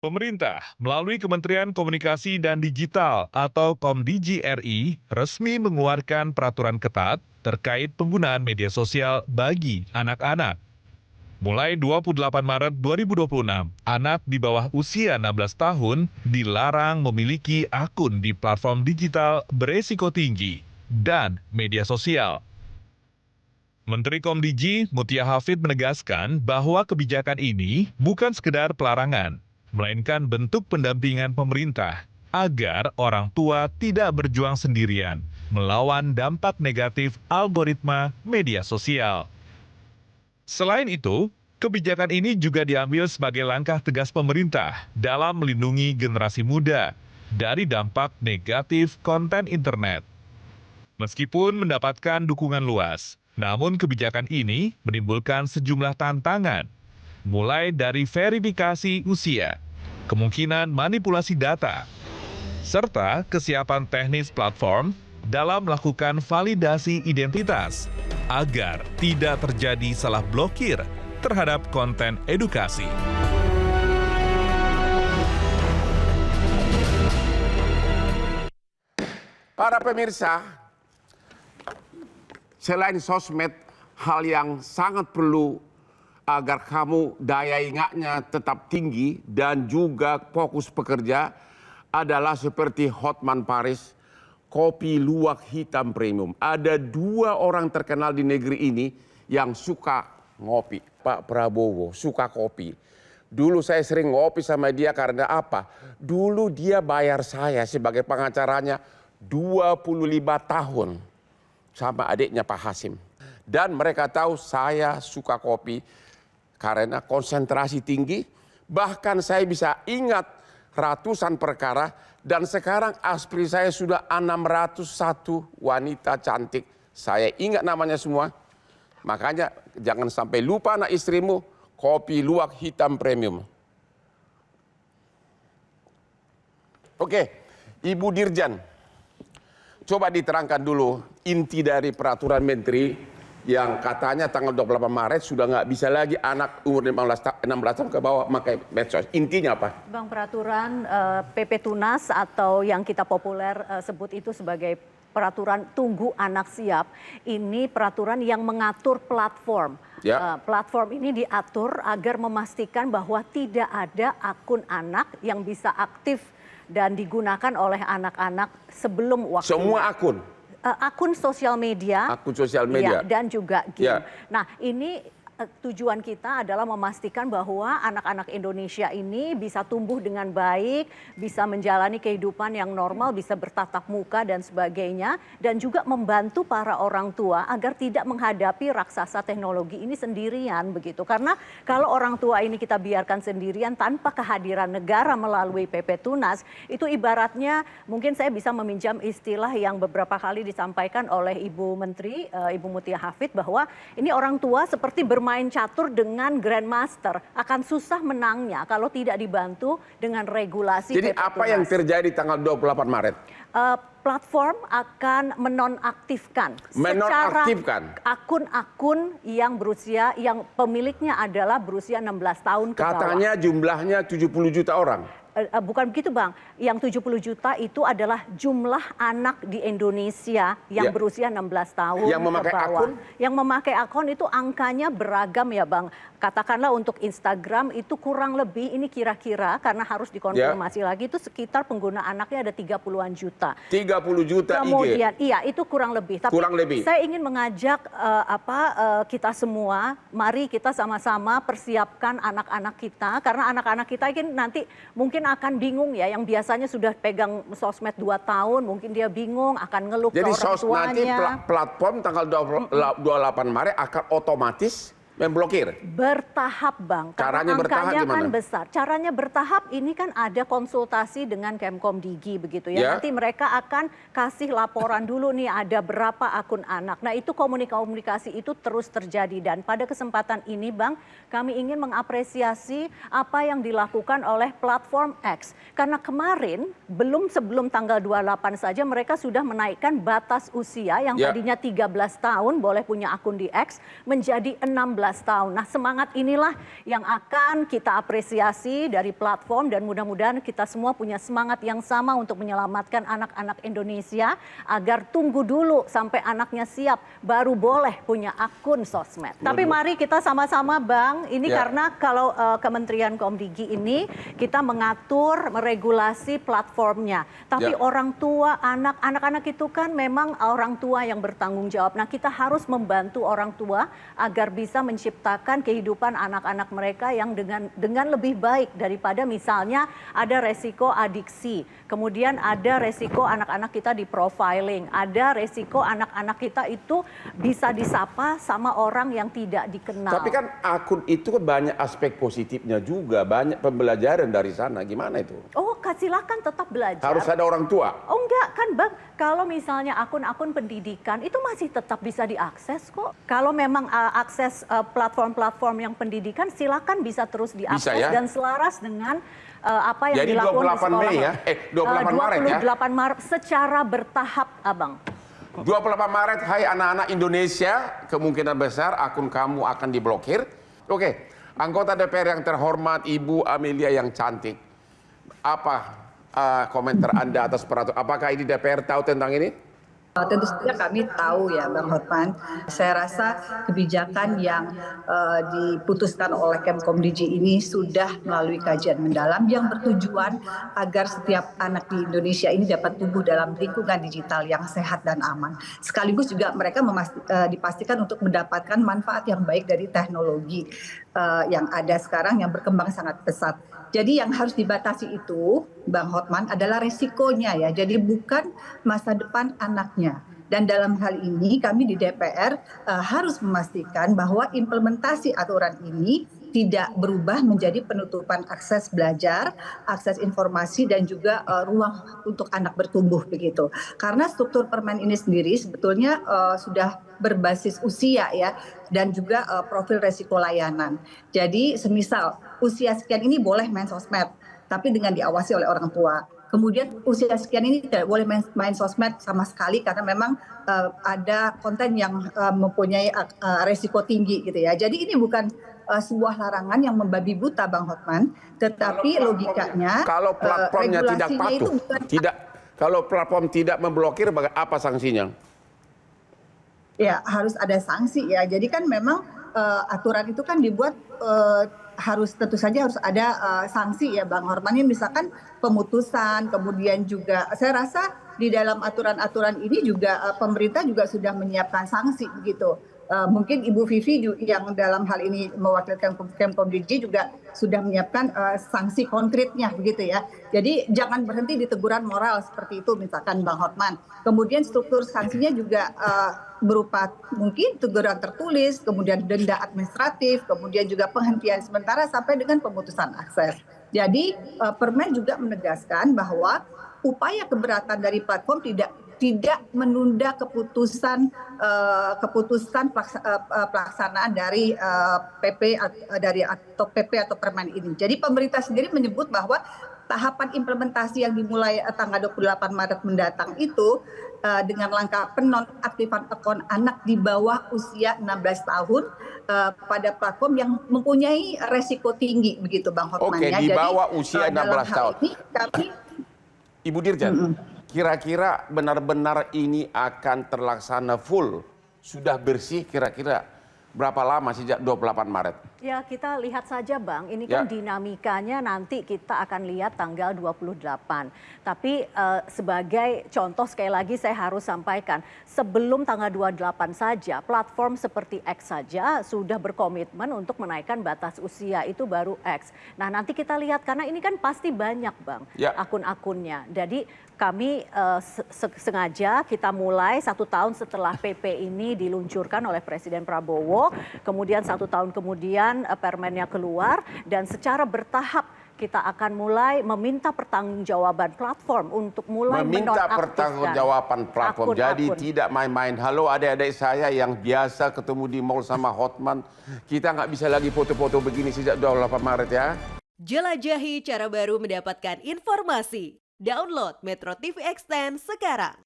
Pemerintah melalui Kementerian Komunikasi dan Digital atau Komdigi RI resmi mengeluarkan peraturan ketat terkait penggunaan media sosial bagi anak-anak. Mulai 28 Maret 2026, anak di bawah usia 16 tahun dilarang memiliki akun di platform digital beresiko tinggi dan media sosial. Menteri Komdigi Mutia Hafid menegaskan bahwa kebijakan ini bukan sekedar pelarangan, melainkan bentuk pendampingan pemerintah agar orang tua tidak berjuang sendirian melawan dampak negatif algoritma media sosial. Selain itu, kebijakan ini juga diambil sebagai langkah tegas pemerintah dalam melindungi generasi muda dari dampak negatif konten internet. Meskipun mendapatkan dukungan luas, namun kebijakan ini menimbulkan sejumlah tantangan, mulai dari verifikasi usia, kemungkinan manipulasi data, serta kesiapan teknis platform dalam melakukan validasi identitas agar tidak terjadi salah blokir terhadap konten edukasi. Para pemirsa, selain sosmed, hal yang sangat perlu agar kamu daya ingatnya tetap tinggi dan juga fokus bekerja adalah seperti Hotman Paris, kopi luwak hitam premium. Ada 2 orang terkenal di negeri ini yang suka ngopi. Pak Prabowo suka kopi. Dulu saya sering ngopi sama dia karena apa? Dulu dia bayar saya sebagai pengacaranya 25 tahun sama adiknya Pak Hasim. Dan mereka tahu saya suka kopi karena konsentrasi tinggi. Bahkan saya bisa ingat ratusan perkara dan sekarang aspri saya sudah 601 wanita cantik. Saya ingat namanya semua. Makanya jangan sampai lupa anak istrimu, kopi luwak hitam premium. Oke, Ibu Dirjan, coba diterangkan dulu inti dari peraturan menteri yang katanya tanggal 28 Maret sudah nggak bisa lagi anak umur 16 tahun ke bawah pakai medsos. Intinya apa? Bang, peraturan PP Tunas atau yang kita populer sebut itu sebagai peraturan Tunggu Anak Siap. Ini peraturan yang mengatur platform. Ya. Platform ini diatur agar memastikan bahwa tidak ada akun anak yang bisa aktif dan digunakan oleh anak-anak sebelum waktu. Semua akun? Akun sosial media. Akun sosial media. Ya, dan juga game. Ya. Nah, ini tujuan kita adalah memastikan bahwa anak-anak Indonesia ini bisa tumbuh dengan baik, bisa menjalani kehidupan yang normal, bisa bertatap muka dan sebagainya, dan juga membantu para orang tua agar tidak menghadapi raksasa teknologi ini sendirian begitu. Karena kalau orang tua ini kita biarkan sendirian tanpa kehadiran negara melalui PP Tunas, itu ibaratnya mungkin saya bisa meminjam istilah yang beberapa kali disampaikan oleh Ibu Menteri, Ibu Mutia Hafid, bahwa ini orang tua seperti bermain catur dengan Grandmaster, akan susah menangnya kalau tidak dibantu dengan regulasi. Jadi apa yang terjadi tanggal 28 Maret? Platform akan menonaktifkan secara akun-akun yang berusia, yang pemiliknya adalah berusia 16 tahun ke bawah. Katanya jumlahnya 70 juta orang. Bukan begitu, Bang. Yang 70 juta itu adalah jumlah anak di Indonesia yang berusia 16 tahun yang memakai ke bawah. akun? Yang memakai akun itu angkanya beragam ya, Bang. Katakanlah untuk Instagram itu kurang lebih, ini kira-kira karena harus dikonfirmasi lagi, itu sekitar pengguna anaknya ada 30-an juta. 30 juta Kemudian, IG? iya itu kurang lebih. Tapi kurang lebih. Saya ingin mengajak kita semua, mari kita sama-sama persiapkan anak-anak kita. Karena anak-anak kita ini nanti mungkin akan bingung ya, yang biasanya sudah pegang sosmed 2 tahun, mungkin dia bingung, akan ngeluh ke orang tuanya. Jadi nanti platform tanggal 28 Maret akan otomatis memblokir? Bertahap, Bang. Caranya bertahap angkanya gimana? Kan besar. Caranya bertahap ini kan ada konsultasi dengan Kemkomdigi begitu ya. Nanti mereka akan kasih laporan dulu nih ada berapa akun anak. Nah itu komunikasi itu terus terjadi. Dan pada kesempatan ini, Bang, kami ingin mengapresiasi apa yang dilakukan oleh platform X. Karena kemarin sebelum tanggal 28 saja mereka sudah menaikkan batas usia yang tadinya 13 tahun boleh punya akun di X menjadi 16 tahun. Nah, semangat inilah yang akan kita apresiasi dari platform dan mudah-mudahan kita semua punya semangat yang sama untuk menyelamatkan anak-anak Indonesia agar tunggu dulu sampai anaknya siap baru boleh punya akun sosmed. Tapi mari kita sama-sama Bang, ini karena kalau Kementerian Komdigi ini kita mengatur, meregulasi platformnya. Tapi orang tua, anak-anak itu kan memang orang tua yang bertanggung jawab. Nah, kita harus membantu orang tua agar bisa menciptakan kehidupan anak-anak mereka yang dengan lebih baik daripada misalnya ada resiko adiksi, kemudian ada resiko anak-anak kita di profiling, ada resiko anak-anak kita itu bisa disapa sama orang yang tidak dikenal. Tapi kan akun itu kan banyak aspek positifnya juga, banyak pembelajaran dari sana. Gimana itu? Oh, silakan tetap belajar. Harus ada orang tua. Oh enggak kan Bang, kalau misalnya akun-akun pendidikan itu masih tetap bisa diakses kok. Kalau memang akses platform-platform yang pendidikan silakan bisa terus diakses dan selaras dengan apa yang dilakukan di sekolah. Jadi 28 Mei ya? 28 Maret ya? 28 Maret secara bertahap Abang. 28 Maret, hai anak-anak Indonesia, kemungkinan besar akun kamu akan diblokir. Oke, anggota DPR yang terhormat, Ibu Amelia yang cantik. Apa komentar Anda atas peraturan? Apakah ini DPR tahu tentang ini? Tentu saja kami tahu ya Bang Hotman, saya rasa kebijakan yang diputuskan oleh Kemkomdigi ini sudah melalui kajian mendalam yang bertujuan agar setiap anak di Indonesia ini dapat tumbuh dalam lingkungan digital yang sehat dan aman. Sekaligus juga mereka dipastikan untuk mendapatkan manfaat yang baik dari teknologi yang ada sekarang yang berkembang sangat pesat. Jadi yang harus dibatasi itu, Bang Hotman, adalah resikonya ya. Jadi bukan masa depan anaknya. Dan dalam hal ini kami di DPR harus memastikan bahwa implementasi aturan ini tidak berubah menjadi penutupan akses belajar, akses informasi dan juga ruang untuk anak bertumbuh begitu. Karena struktur permen ini sendiri sebetulnya sudah berbasis usia ya dan juga profil resiko layanan. Jadi semisal usia sekian ini boleh main sosmed, tapi dengan diawasi oleh orang tua. Kemudian usia sekian ini tidak boleh main sosmed sama sekali karena memang ada konten yang mempunyai resiko tinggi gitu ya. Jadi ini bukan sebuah larangan yang membabi buta Bang Hotman, tetapi logikanya kalau platformnya tidak patuh, kalau platform tidak memblokir, apa sanksinya? Ya harus ada sanksi ya. Jadi kan memang aturan itu kan dibuat tentu saja harus ada sanksi ya Bang Hotman. Misalkan pemutusan, kemudian juga saya rasa di dalam aturan-aturan ini juga pemerintah juga sudah menyiapkan sanksi begitu. Mungkin Ibu Vivi yang dalam hal ini mewakilkan Kemkomdigi juga sudah menyiapkan sanksi konkretnya begitu ya. Jadi jangan berhenti di teguran moral seperti itu misalkan Bang Hotman. Kemudian struktur sanksinya juga berupa mungkin teguran tertulis, kemudian denda administratif, kemudian juga penghentian sementara sampai dengan pemutusan akses. Jadi Permen juga menegaskan bahwa upaya keberatan dari platform tidak menunda keputusan pelaksanaan dari PP atau Permen ini. Jadi pemerintah sendiri menyebut bahwa tahapan implementasi yang dimulai tanggal 28 Maret mendatang itu dengan langkah penonaktifan akun anak di bawah usia 16 tahun pada platform yang mempunyai resiko tinggi begitu Bang Hotman. Oke, di bawah usia 16 tahun. Ibu Dirjen, kira-kira benar-benar ini akan terlaksana full, sudah bersih kira-kira berapa lama sejak 28 Maret? Ya kita lihat saja Bang, ini kan dinamikanya nanti kita akan lihat tanggal 28. Tapi sebagai contoh sekali lagi saya harus sampaikan, sebelum tanggal 28 saja platform seperti X saja sudah berkomitmen untuk menaikkan batas usia itu baru X. Nah nanti kita lihat karena ini kan pasti banyak Bang akun-akunnya. Jadi kami sengaja kita mulai 1 tahun setelah PP ini diluncurkan oleh Presiden Prabowo, kemudian 1 tahun kemudian permennya keluar dan secara bertahap kita akan mulai meminta pertanggungjawaban platform untuk mulai menonaktifkan pertanggungjawaban platform. Jadi tidak main-main. Halo adik-adik saya yang biasa ketemu di mall sama Hotman, kita nggak bisa lagi foto-foto begini sejak 28 Maret ya. Jelajahi cara baru mendapatkan informasi. Download Metro TV Extend sekarang.